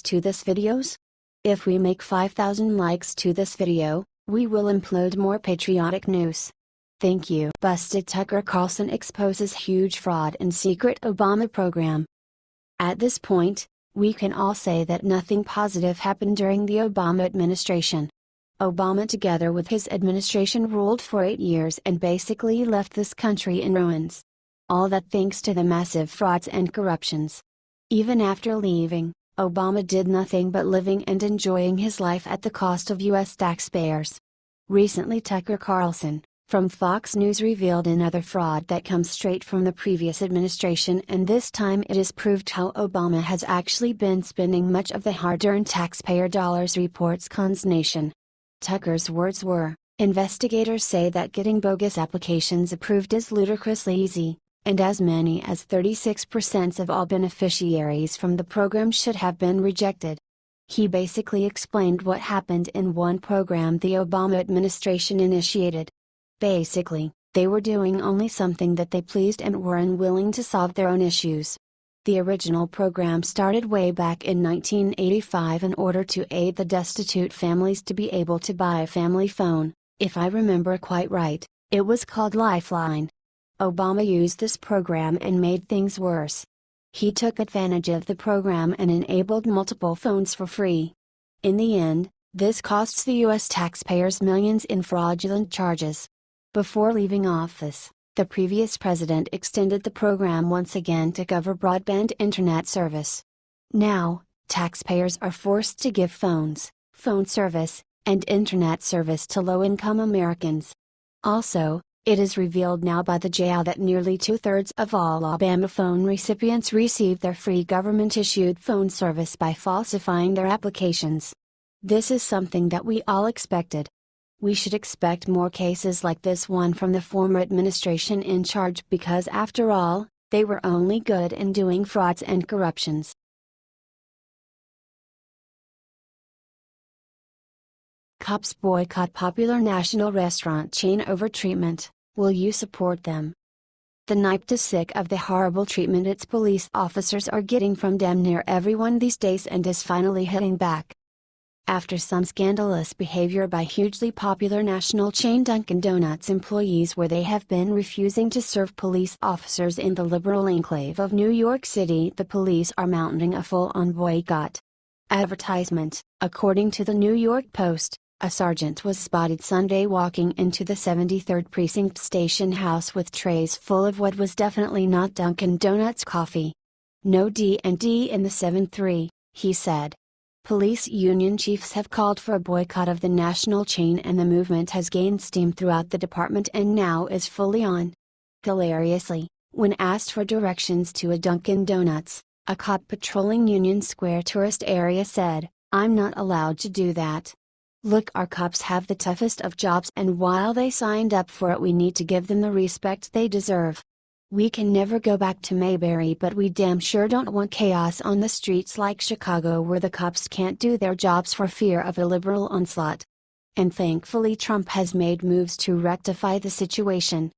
likes to this videos? If we make 5,000 likes to this video, we will upload more patriotic news. Thank you. Busted Tucker Carlson exposes huge fraud in secret Obama program. At this point, we can all say that nothing positive happened during the Obama administration. Obama together with his administration ruled for 8 years and basically left this country in ruins. All that thanks to the massive frauds and corruptions. Even after leaving, Obama did nothing but living and enjoying his life at the cost of U.S. taxpayers. Recently Tucker Carlson, from Fox News revealed another fraud that comes straight from the previous administration, and this time it is proved how Obama has actually been spending much of the hard-earned taxpayer dollars, reports Cons Nation. Tucker's words were, "Investigators say that getting bogus applications approved is ludicrously easy, and as many as 36% of all beneficiaries from the program should have been rejected." He basically explained what happened in one program the Obama administration initiated. Basically, they were doing only something that they pleased and were unwilling to solve their own issues. The original program started way back in 1985 in order to aid the destitute families to be able to buy a family phone. If I remember quite right, it was called Lifeline. Obama used this program and made things worse. He took advantage of the program and enabled multiple phones for free. In the end, this costs the U.S. taxpayers millions in fraudulent charges. Before leaving office, the previous president extended the program once again to cover broadband internet service. Now, taxpayers are forced to give phones, phone service, and internet service to low-income Americans. Also, it is revealed now by the jail that nearly 2/3 of all Obama phone recipients received their free government-issued phone service by falsifying their applications. This is something that we all expected. We should expect more cases like this one from the former administration in charge because after all, they were only good in doing frauds and corruptions. Cops boycott popular national restaurant chain over treatment. Will you support them? The NYPD is sick of the horrible treatment its police officers are getting from damn near everyone these days and is finally hitting back. After some scandalous behavior by hugely popular national chain Dunkin' Donuts employees where they have been refusing to serve police officers in the liberal enclave of New York City, the police are mounting a full-on boycott. Advertisement. According to the New York Post, a sergeant was spotted Sunday walking into the 73rd Precinct station house with trays full of what was definitely not Dunkin' Donuts coffee. "No D&D in the 7-3, he said. Police union chiefs have called for a boycott of the national chain and the movement has gained steam throughout the department and now is fully on. Hilariously, when asked for directions to a Dunkin' Donuts, a cop patrolling Union Square tourist area said, "I'm not allowed to do that. Look, our cops have the toughest of jobs and while they signed up for it we need to give them the respect they deserve. We can never go back to Mayberry but we damn sure don't want chaos on the streets like Chicago where the cops can't do their jobs for fear of a liberal onslaught." And thankfully Trump has made moves to rectify the situation.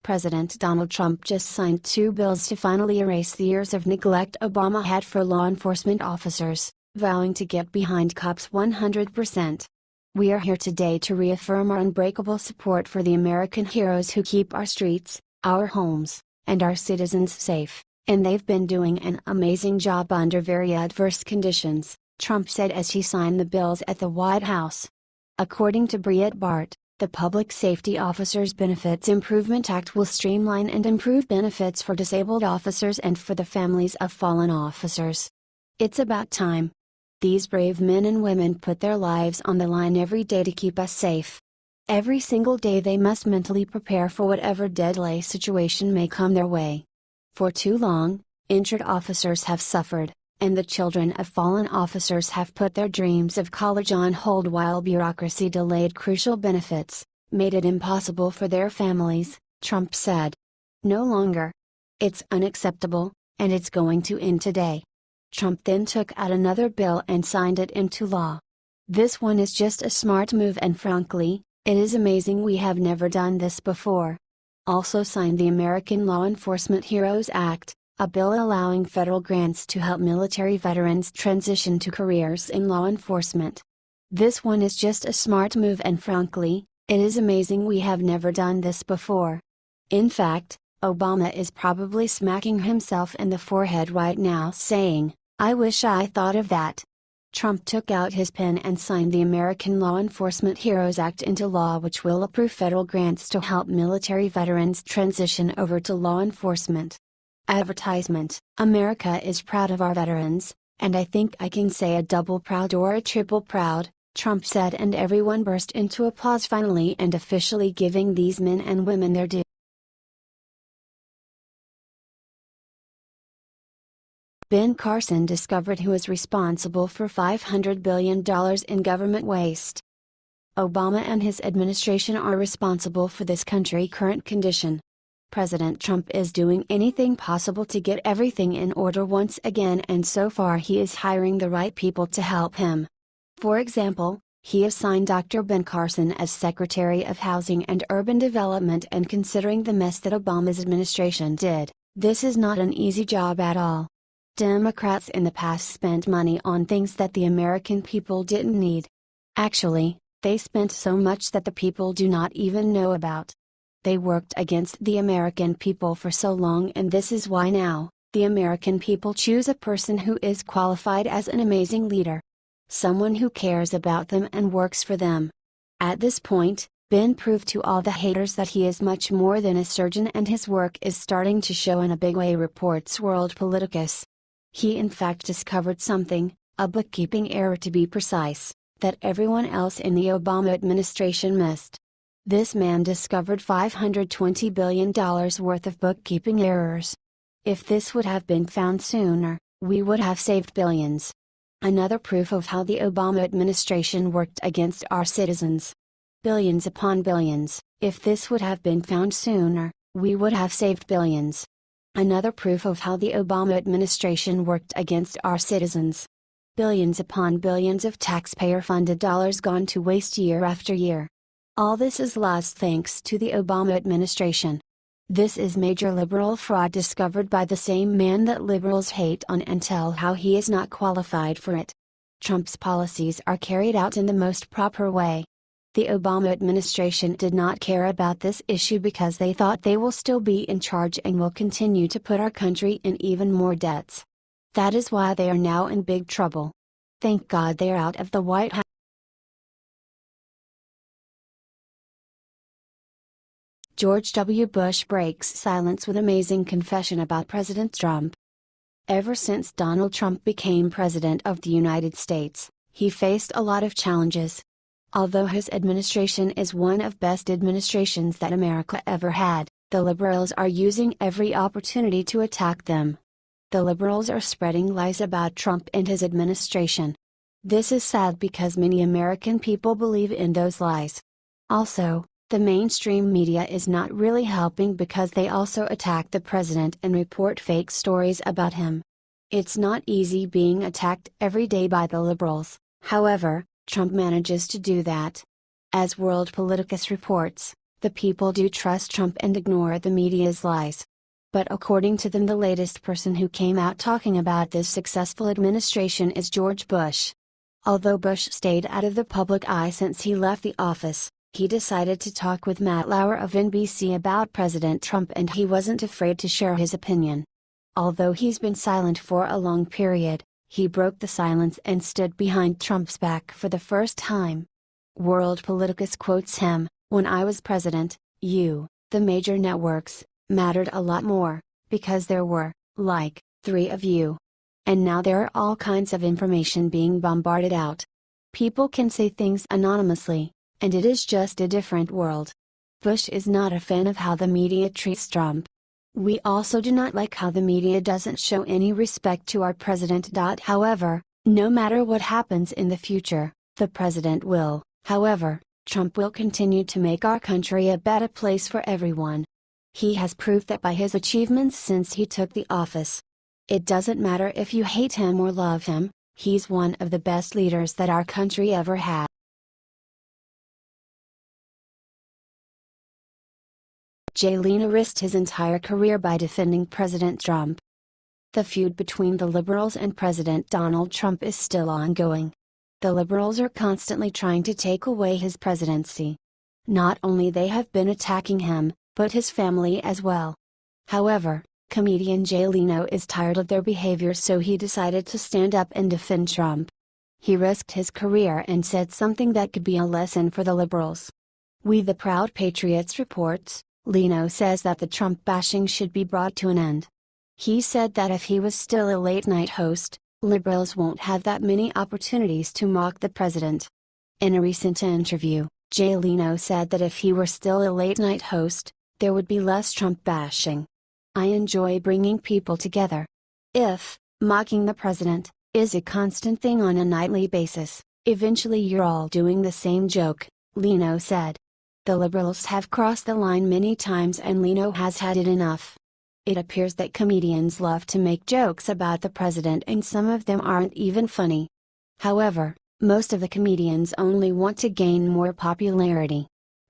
President Donald Trump just signed 2 bills to finally erase the years of neglect Obama had for law enforcement officers, vowing to get behind cops 100%. We are here today to reaffirm our unbreakable support for the American heroes who keep our streets, our homes, and our citizens safe, and they've been doing an amazing job under very adverse conditions, Trump said as he signed the bills at the White House. According to Breitbart, the Public Safety Officers Benefits Improvement Act will streamline and improve benefits for disabled officers and for the families of fallen officers. It's about time. These brave men and women put their lives on the line every day to keep us safe. Every single day they must mentally prepare for whatever deadly situation may come their way. For too long, injured officers have suffered, and the children of fallen officers have put their dreams of college on hold while bureaucracy delayed crucial benefits, made it impossible for their families, Trump said. No longer. It's unacceptable, and it's going to end today. Trump then took out another bill and signed it into law. This one is just a smart move and frankly, it is amazing we have never done this before. Also signed the American Law Enforcement Heroes Act, a bill allowing federal grants to help military veterans transition to careers in law enforcement. This one is just a smart move, and frankly, it is amazing we have never done this before. In fact, Obama is probably smacking himself in the forehead right now saying, "I wish I thought of that." Trump took out his pen and signed the American Law Enforcement Heroes Act into law, which will approve federal grants to help military veterans transition over to law enforcement. Advertisement: America is proud of our veterans, and I think I can say a double proud or a triple proud, Trump said, and everyone burst into applause, finally and officially giving these men and women their due. Ben Carson discovered who is responsible for $500 billion in government waste. Obama and his administration are responsible for this country's current condition. President Trump is doing anything possible to get everything in order once again, and so far he is hiring the right people to help him. For example, he assigned Dr. Ben Carson as Secretary of Housing and Urban Development, and considering the mess that Obama's administration did, this is not an easy job at all. Democrats in the past spent money on things that the American people didn't need. Actually, they spent so much that the people do not even know about. They worked against the American people for so long, and this is why now, the American people choose a person who is qualified as an amazing leader. Someone who cares about them and works for them. At this point, Ben proved to all the haters that he is much more than a surgeon, and his work is starting to show in a big way, reports World Politicus. He in fact discovered something, a bookkeeping error to be precise, that everyone else in the Obama administration missed. This man discovered $520 billion worth of bookkeeping errors. If this would have been found sooner, we would have saved billions. Another proof of how the Obama administration worked against our citizens. Billions upon billions. If this would have been found sooner, we would have saved billions. Another proof of how the Obama administration worked against our citizens. Billions upon billions of taxpayer-funded dollars gone to waste year after year. All this is lost thanks to the Obama administration. This is major liberal fraud discovered by the same man that liberals hate on and tell how he is not qualified for it. Trump's policies are carried out in the most proper way. The Obama administration did not care about this issue because they thought they will still be in charge and will continue to put our country in even more debts. That is why they are now in big trouble. Thank God they are out of the White House. George W. Bush breaks silence with amazing confession about President Trump. Ever since Donald Trump became President of the United States, he faced a lot of challenges. Although his administration is one of best administrations that America ever had, the liberals are using every opportunity to attack them. The liberals are spreading lies about Trump and his administration. This is sad because many American people believe in those lies. Also, the mainstream media is not really helping because they also attack the president and report fake stories about him. It's not easy being attacked every day by the liberals, however, Trump manages to do that. As World Politicus reports, the people do trust Trump and ignore the media's lies. But according to them, the latest person who came out talking about this successful administration is George Bush. Although Bush stayed out of the public eye since he left the office, he decided to talk with Matt Lauer of NBC about President Trump, and he wasn't afraid to share his opinion. Although he's been silent for a long period, he broke the silence and stood behind Trump's back for the first time. World Politicus quotes him, "When I was president, you, the major networks, mattered a lot more, because there were, like, 3 of you. And now there are all kinds of information being bombarded out. People can say things anonymously, and it is just a different world." Bush is not a fan of how the media treats Trump. "We also do not like how the media doesn't show any respect to our president." However, no matter what happens in the future, the president will, however, Trump will continue to make our country a better place for everyone. He has proved that by his achievements since he took the office. It doesn't matter if you hate him or love him, he's one of the best leaders that our country ever had. Leno risked his entire career by defending President Trump. The feud between the liberals and President Donald Trump is still ongoing. The liberals are constantly trying to take away his presidency. Not only they have been attacking him, but his family as well. However, comedian Leno is tired of their behavior, so he decided to stand up and defend Trump. He risked his career and said something that could be a lesson for the liberals. We the Proud Patriots reports, Leno says that the Trump bashing should be brought to an end. He said that if he was still a late-night host, liberals won't have that many opportunities to mock the president. In a recent interview, Leno said that if he were still a late-night host, there would be less Trump bashing. I enjoy bringing people together. If mocking the president is a constant thing on a nightly basis, eventually you're all doing the same joke, Leno said. The liberals have crossed the line many times and Leno has had it enough. It appears that comedians love to make jokes about the president and some of them aren't even funny. However, most of the comedians only want to gain more popularity.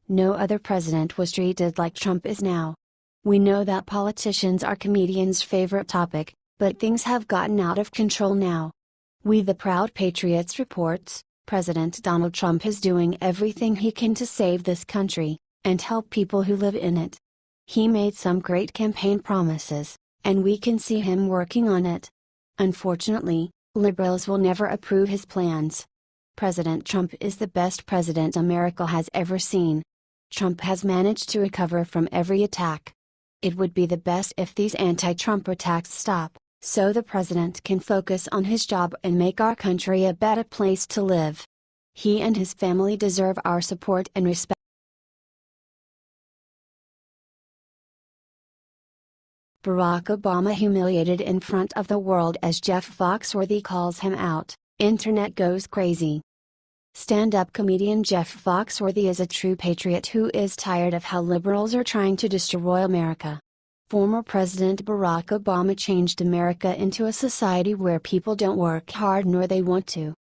No other president was treated like Trump is now. We know that politicians are comedians' favorite topic, but things have gotten out of control now. We the Proud Patriots reports, President Donald Trump is doing everything he can to save this country, and help people who live in it. He made some great campaign promises, and we can see him working on it. Unfortunately, liberals will never approve his plans. President Trump is the best president America has ever seen. Trump has managed to recover from every attack. It would be the best if these anti-Trump attacks stop, so the president can focus on his job and make our country a better place to live. He and his family deserve our support and respect. Barack Obama humiliated in front of the world as Jeff Foxworthy calls him out. Internet goes crazy. Stand-up comedian Jeff Foxworthy is a true patriot who is tired of how liberals are trying to destroy America. Former President Barack Obama changed America into a society where people don't work hard nor they want to.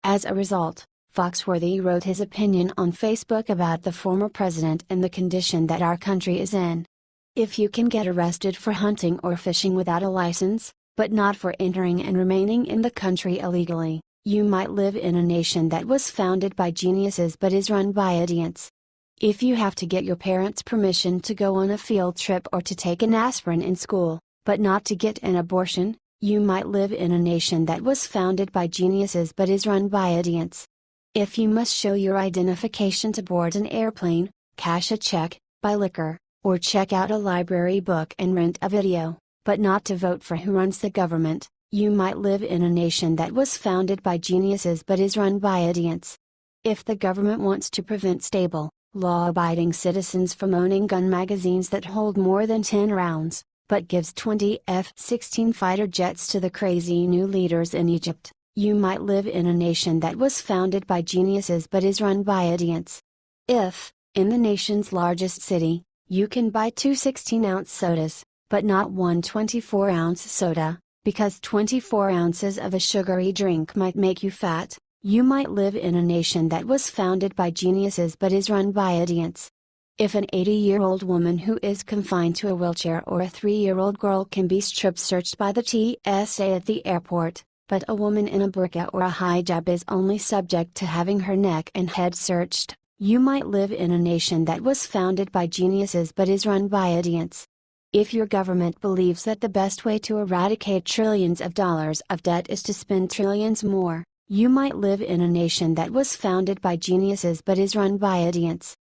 As a result, Foxworthy wrote his opinion on Facebook about the former president and the condition that our country is in. If you can get arrested for hunting or fishing without a license, but not for entering and remaining in the country illegally, you might live in a nation that was founded by geniuses but is run by idiots. If you have to get your parents' permission to go on a field trip or to take an aspirin in school, but not to get an abortion, you might live in a nation that was founded by geniuses but is run by idiots. If you must show your identification to board an airplane, cash a check, buy liquor, or check out a library book and rent a video, but not to vote for who runs the government, you might live in a nation that was founded by geniuses but is run by idiots. If the government wants to prevent stable, law-abiding citizens from owning gun magazines that hold more than 10 rounds, but gives 20 F-16 fighter jets to the crazy new leaders in Egypt, you might live in a nation that was founded by geniuses but is run by idiots. If, in the nation's largest city, you can buy 2 16-ounce sodas, but not one 24-ounce soda, because 24 ounces of a sugary drink might make you fat, you might live in a nation that was founded by geniuses but is run by idiots. If an 80-year-old woman who is confined to a wheelchair or a 3-year-old girl can be strip searched by the TSA at the airport, but a woman in a burqa or a hijab is only subject to having her neck and head searched, you might live in a nation that was founded by geniuses but is run by idiots. If your government believes that the best way to eradicate trillions of dollars of debt is to spend trillions more, you might live in a nation that was founded by geniuses but is run by idiots.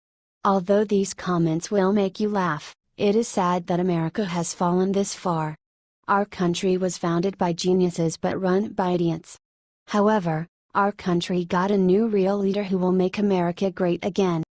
Although these comments will make you laugh, it is sad that America has fallen this far. Our country was founded by geniuses but run by idiots. However, our country got a new real leader who will make America great again.